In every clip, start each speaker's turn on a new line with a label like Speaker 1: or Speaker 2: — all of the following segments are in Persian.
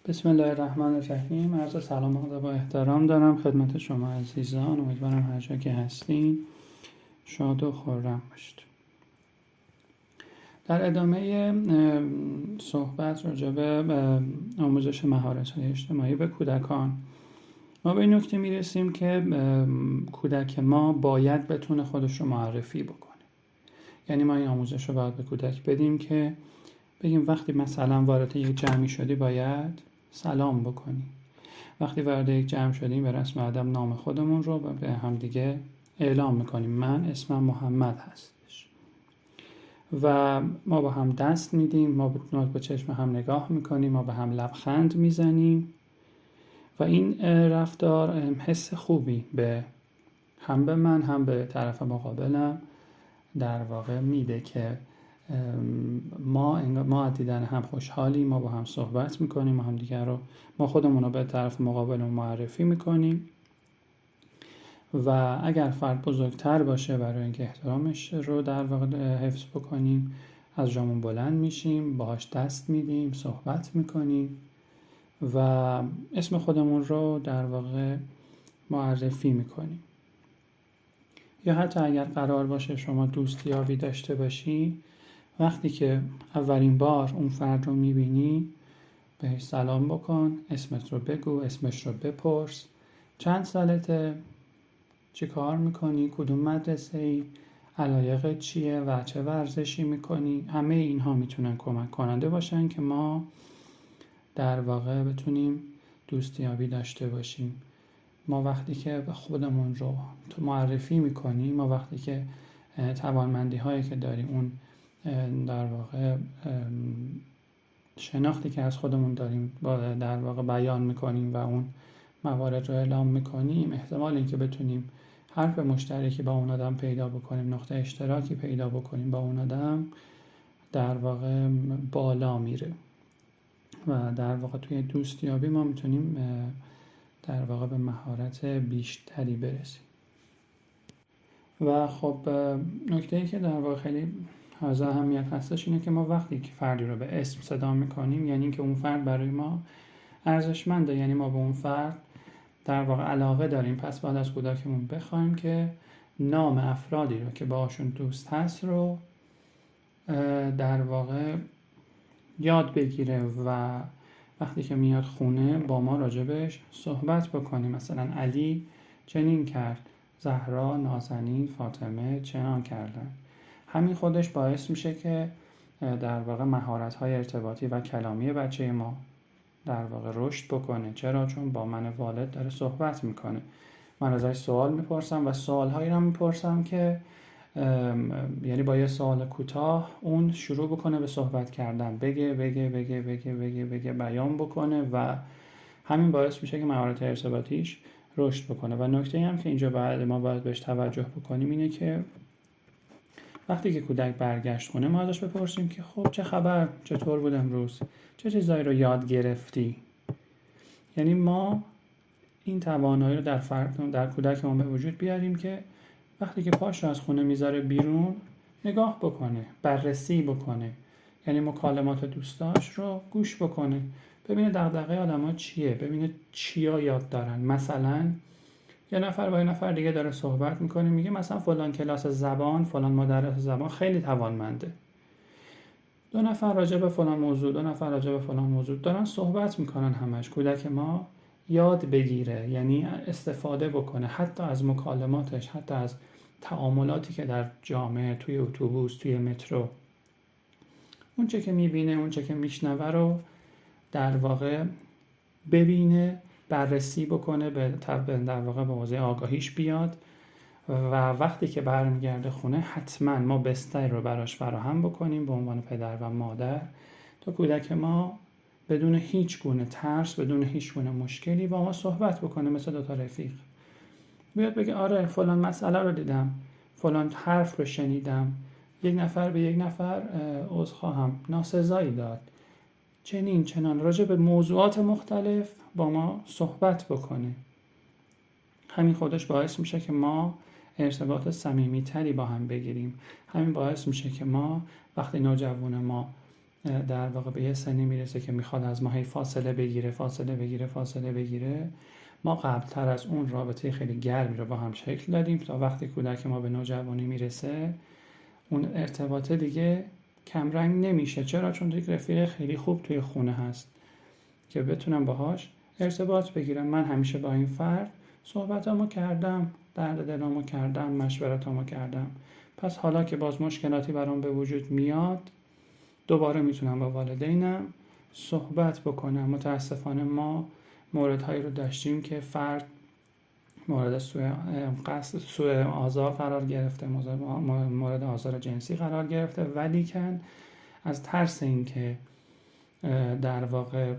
Speaker 1: بسم الله الرحمن الرحیم. عرض سلام و ادب و احترام دارم خدمت شما عزیزان. امیدوارم هر جا که هستین شاد و خرم باشید. در ادامه صحبت راجع به آموزش مهارت‌های اجتماعی به کودکان ما به این نکته میرسیم که کودک ما باید بتونه خودش رو معرفی بکنه. یعنی ما این آموزش رو باید به کودک بدیم که بگیم وقتی مثلا وارد یک جمعی شدی باید سلام بکنی. وقتی وارد یک جمع شدیم به رسم ادب نام خودمون رو به همدیگه اعلام میکنیم. من اسمم محمد هستش و ما با هم دست میدیم، ما به چشم هم نگاه میکنیم، ما به هم لبخند میزنیم و این رفتار حس خوبی هم به من هم به طرف مقابلم در واقع میده که ما از دیدن هم خوشحالیم، ما با هم صحبت میکنیم، ما خودمون رو به طرف مقابلمون معرفی میکنیم و اگر فرد بزرگتر باشه برای اینکه احترامش رو در واقع حفظ بکنیم از جامون بلند میشیم، باهاش دست میدیم، صحبت میکنیم و اسم خودمون رو در واقع معرفی میکنیم. یا حتی اگر قرار باشه شما دوستیابی داشته باشی، وقتی که اولین بار اون فرد رو میبینی بهش سلام بکن، اسمت رو بگو، اسمش رو بپرس، چند سالته، چی کار میکنی، کدوم مدرسه ای، علایقت چیه و چه ورزشی میکنی. همه اینها میتونن کمک کننده باشن که ما در واقع بتونیم دوستیابی داشته باشیم. ما وقتی که خودمون رو معرفی میکنیم، ما وقتی که توانمندی هایی که داریم، اون در واقع شناختی که از خودمون داریم در واقع بیان میکنیم و اون موارد رو اعلام میکنیم، احتمال اینکه بتونیم حرف مشترکی با اون آدم پیدا بکنیم، نقطه اشتراکی پیدا بکنیم با اون آدم در واقع بالا میره و در واقع توی دوستیابی ما میتونیم در واقع به مهارت بیشتری برسیم. و خب نکته‌ای که در واقع خیلی از اهمیت هستش اینه که ما وقتی که فردی رو به اسم صدا میکنیم یعنی که اون فرد برای ما ارزشمنده، یعنی ما به اون فرد در واقع علاقه داریم. پس باید از کودکمون بخوایم که نام افرادی رو که باهاشون دوست هست رو در واقع یاد بگیره و وقتی که میاد خونه با ما راجبش صحبت بکنیم. مثلا علی چنین کرد، زهرا، نازنین، فاطمه چنان کردن. همین خودش باعث میشه که در واقع مهارت‌های ارتباطی و کلامی بچه ما در واقع رشد بکنه. چرا؟ چون با من والد داره صحبت میکنه. من ازش سوال میپرسم و سوالهایی رو میپرسم که یعنی با یه سوال کوتاه اون شروع بکنه به صحبت کردن، بگه بیان بکنه و همین باعث میشه که مهارت ارتباطیش رشد بکنه. و نکته هم که اینجا ما باید بهش توجه بکنیم اینه که وقتی که کودک برگشت خونه ما ازش بپرسیم که خب چه خبر، چطور بود امروز، چه چیزایی رو یاد گرفتی. یعنی ما این توانایی رو در کودک ما به وجود بیاریم که وقتی که پاش رو از خونه میذاره بیرون نگاه بکنه، بررسی بکنه، یعنی مکالمات دوستاش رو گوش بکنه، ببینه دغدغه آدم‌ها چیه، ببینه چیا یاد دارن. مثلا یه نفر با یه نفر دیگه داره صحبت میکنه، میگه مثلا فلان کلاس زبان، فلان مدرس زبان خیلی توانمنده. دو نفر راجع به فلان موضوع دارن صحبت میکنن، همش کودک ما یاد بگیره، یعنی استفاده بکنه حتی از مکالماتش، حتی از تعاملاتی که در جامعه، توی اتوبوس، توی مترو، اون چه که میبینه، اون چه که میشنوه رو در واقع ببینه، بررسی بکنه، در واقع به حوزه آگاهیش بیاد و وقتی که برمیگرده خونه حتما ما بستری رو براش فراهم بکنیم به عنوان پدر و مادر تا کودک ما بدون هیچ گونه ترس، بدون هیچ گونه مشکلی با ما صحبت بکنه، مثل دوتا رفیق بیاد بگه آره فلان مسئله رو دیدم، فلان حرف رو شنیدم، یک نفر به یک نفر عذرخواهم ناسزایی داد، چنان راجع به موضوعات مختلف با ما صحبت بکنه. همین خودش باعث میشه که ما ارتباط صمیمیتری با هم بگیریم. همین باعث میشه که ما وقتی نوجوان ما در واقع به یه سنی میرسه که میخواد از ما هی فاصله بگیره، ما قبلتر از اون رابطه خیلی گرمی رو با هم شکل دادیم تا وقتی کودک ما به نوجوانی میرسه اون ارتباطه دیگه کمرنگ نمیشه. چرا؟ چون یک رفیق خیلی خوب توی خونه هست که بتونم باهاش ارتباط بگیرم. من همیشه با این فرد صحبتامو کردم، درد دلامو کردم، مشورتامو کردم، پس حالا که باز مشکلاتی برام به وجود میاد دوباره میتونم با والدینم صحبت بکنم. متاسفانه ما موردهایی رو داشتیم که فرد مورد سوء آزار قرار گرفته، مورد آزار جنسی قرار گرفته، ولی کن از ترس اینکه در واقع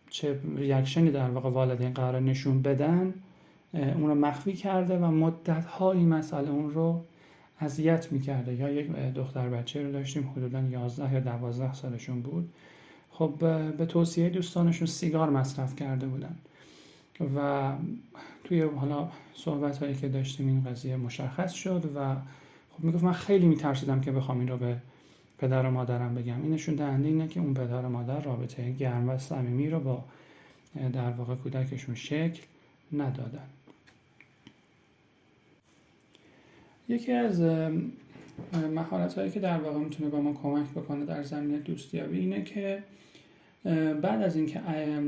Speaker 1: چه ریاکشنی در واقع والدین قرار نشون بدن اون رو مخفی کرده و مدت‌ها این مسئله اون رو اذیت می‌کرده. یا یک دختر بچه رو داشتیم حدوداً 11 یا 12 سالشون بود، خب به توصیه دوستانشون سیگار مصرف کرده بودن و توی حالا صحبت‌هایی که داشتیم این قضیه مشخص شد و خب میگفت من خیلی میترسیدم که بخوام این رو به پدر و مادرم بگم. این نشون دهنده اینه که اون پدر و مادر رابطه گرم و صمیمی رو با در واقع کودکشون شکل ندادن. یکی از مهارت‌هایی که در واقع میتونه به ما کمک بکنه در زمینه دوستیابی اینه که بعد از اینکه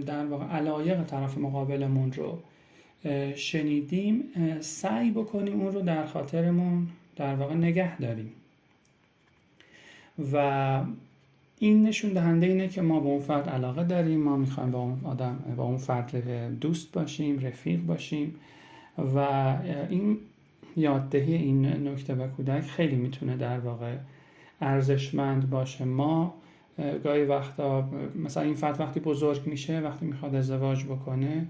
Speaker 1: در واقع علایق طرف مقابلمون رو شنیدیم سعی بکنیم اون رو در خاطرمون در واقع نگه داریم و این نشون دهنده اینه که ما به اون فرد علاقه داریم، ما میخوایم با اون فرد دوست باشیم، رفیق باشیم و این یاددهی این نکته به کودک خیلی میتونه در واقع ارزشمند باشه. ما گاهی وقتا مثلا این فرد وقتی بزرگ میشه، وقتی میخواد ازدواج بکنه،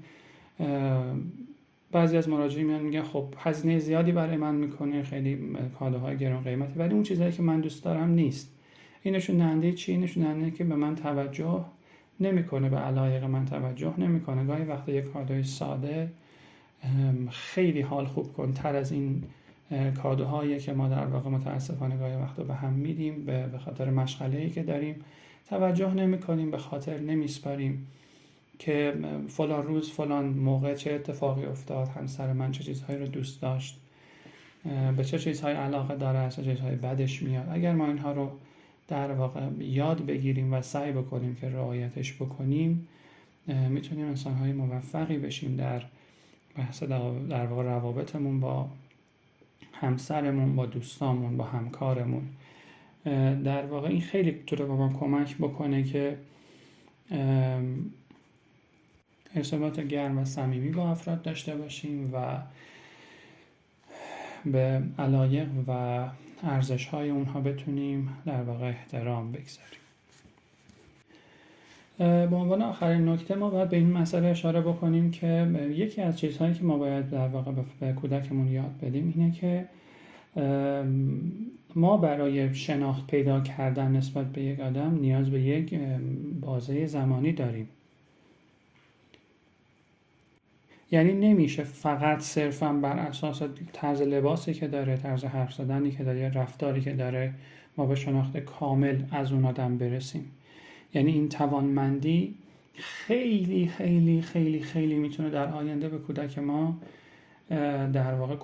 Speaker 1: بعضی از مراجعین میان میگن خب هزینه زیادی برای من میکنه، خیلی کادوهای گران قیمتی، ولی اون چیزایی که من دوست دارم نیست. این نشون دهنده چی؟ نشون دهنده که به من توجه نمیکنه، به علایق من توجه نمیکنه. گاهی وقتا یک کادوی ساده خیلی حال خوب کن تر از این کادوهایی که ما در واقع متاسفانه گاهی وقتا به هم میدیم، به خاطر مشغله‌ای که داریم توجه نمی‌کنیم، به خاطر نمیسپاریم که فلان روز فلان موقع چه اتفاقی افتاد، همسر من چه چیزهایی رو دوست داشت، به چه چیزهای علاقه داره، چه چیزهای بدش میاد. اگر ما اینها رو در واقع یاد بگیریم و سعی بکنیم که رعایتش بکنیم، میتونیم انسان‌های موفقی بشیم در بحث در واقع روابطمون با همسرمون، با دوستامون، با همکارمون. در واقع این خیلی میتونه به ما کمک بکنه که ارتباط گرم و صمیمی با افراد داشته باشیم و به علایق و ارزش‌های اونها بتونیم در واقع احترام بگذاریم. به عنوان آخرین نکته ما باید به این مسئله اشاره بکنیم که یکی از چیزهایی که ما باید در واقع به کودکمون یاد بدیم اینه که ما برای شناخت پیدا کردن نسبت به یک آدم نیاز به یک بازه زمانی داریم. یعنی نمیشه فقط صرفاً بر اساس طرز لباسی که داره، طرز حرف زدنی که داره، رفتاری که داره ما به شناخت کامل از اون آدم برسیم. یعنی این توانمندی خیلی خیلی خیلی خیلی میتونه در آینده به کودک ما در واقع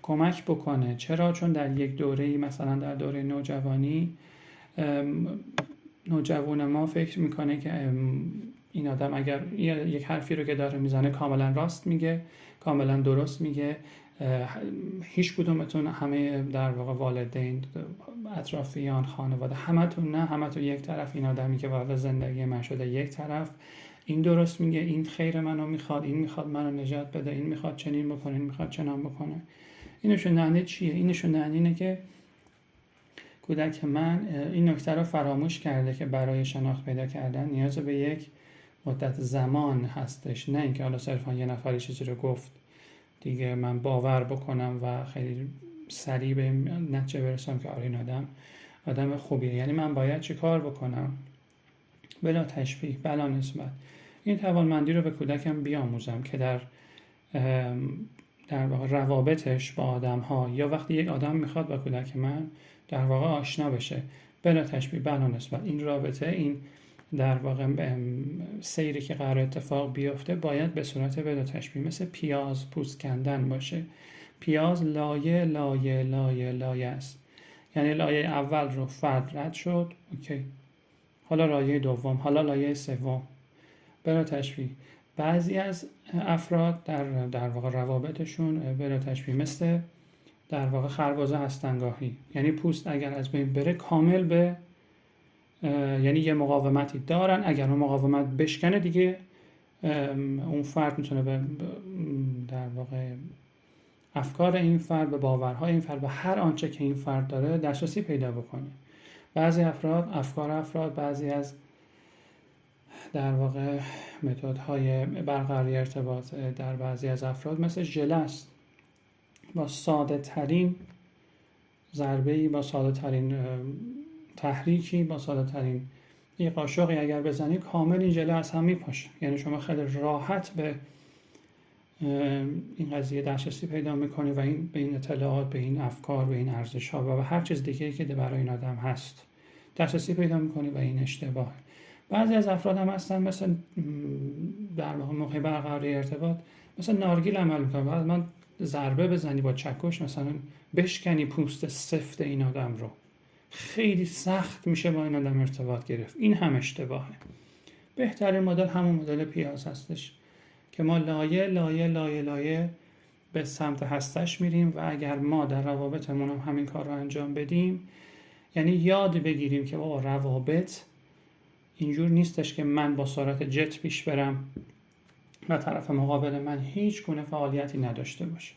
Speaker 1: کمک بکنه. چرا؟ چون در یک دوره‌ای، مثلا در دوره نوجوانی، نوجوان ما فکر میکنه که این آدم اگر یک حرفی رو که داره میزنه کاملا راست میگه، کاملا درست میگه، هیچ کدومتون، همه در واقع والدین، اطرافیان، خانواده، همتون نه، همتون یک طرف، این آدمی که وارد زندگی من شده یک طرف، این درست میگه، این خیر منو میخواد، این میخواد منو نجات بده، این میخواد چنین بکنه، این میخواد چنان بکنه. این نشون دهنده چیه؟ این نشون دهنده اینه که کودک من این نکته رو فراموش کرده که برای شناخت پیدا کردن نیاز به یک مدت زمان هستش، نه اینکه حالا صرفا یه نفر چیزی رو گفت دیگه من باور بکنم و خیلی سریع به نتیجه برسم که آره این آدم خوبیه. یعنی من باید چی کار بکنم؟ بلا تشبیه، بلا نسبت این توانمندی رو به کودکم بیاموزم که در واقع روابطش با آدم ها، یا وقتی یک آدم میخواد با کودک من در واقع آشنا بشه، بلا تشبیه بلا نسبت. این رابطه، این در واقع سیری که قرار اتفاق بیفته باید به صورت بلا تشبیه، مثل پیاز پوست کندن باشه. پیاز لایه لایه لایه لایه است، یعنی لایه اول رو فرد رد شد، اوکی، حالا لایه دوم، حالا لایه سوم، بلا تشبیه. بعضی از افراد در واقع روابطشون بلا تشبیه، مثل در واقع خربزه هستنگاهی، یعنی پوست اگر از بین بره کامل به یعنی یه مقاومتی دارن، اگر اون مقاومت بشکنه دیگه اون فرد میتونه به در واقع افکار این فرد، به باورهای این فرد، به هر آنچه که این فرد داره دسترسی پیدا بکنه. بعضی افراد بعضی از در واقع متدهای برقراری ارتباط در بعضی از افراد مثل ژله است، با ساده ترین ضربه‌ای، با ساده ترین تحریکی، با ساده ترین یه قاشقی اگر بزنی کامل این ژله از هم میپاشه. یعنی شما خیلی راحت به این قضیه دسترسی پیدا میکنی و این به این اطلاعات، به این افکار، به این ارزش‌ها و به هر چیز دیگه‌ای که برای این آدم هست دسترسی پیدا میکنی و این اشتباهه. بعضی از افراد هم هستن مثل در واقع موقع برقراری ارتباط مثل نارگیل عمل میکنن. بعد من ضربه بزنی با چکش، مثلا بشکنی پوست سفت این آدم رو، خیلی سخت میشه با این آدم ارتباط گرفت. این هم اشتباهه. بهترین مدل همون مدل پیاز هستش که ما لایه لایه لایه لایه به سمت هستش میریم و اگر ما در روابطمون هم همین کار رو انجام بدیم، یعنی یاد بگیریم که بابا روابط اینجور نیستش که من با سرعت جت پیش برم و طرف مقابل من هیچ گونه فعالیتی نداشته باشه.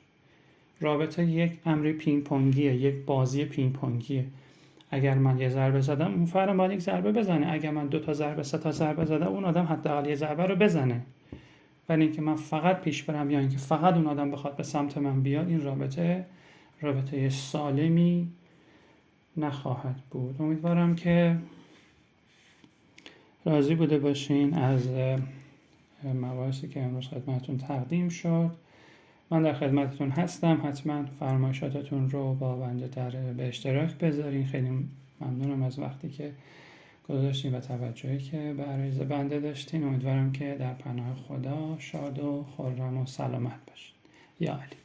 Speaker 1: رابطه یک امر پینگ پونگیه، یک بازی پینگ پونگیه. اگر من یه ضربه زدم اون فرد باید یک ضربه بزنه، اگر من 2 تا ضربه 3 تا ضربه زدم اون آدم حداقل یه ضربه رو بزنه. ولی اینکه من فقط پیش برم یا اینکه فقط اون آدم بخواد به سمت من بیاد، این رابطه سالمی نخواهد بود. امیدوارم که راضی بوده باشین از مباحثی که امروز خدمتتون تقدیم شد. من در خدمتتون هستم، حتما فرمایشاتتون رو با بنده به اشتراک بذارین. خیلی ممنونم از وقتی که گذاشتین و توجهی که به عرایض بنده داشتین. امیدوارم که در پناه خدا شاد و خرم و سلامت باشین. یا علی.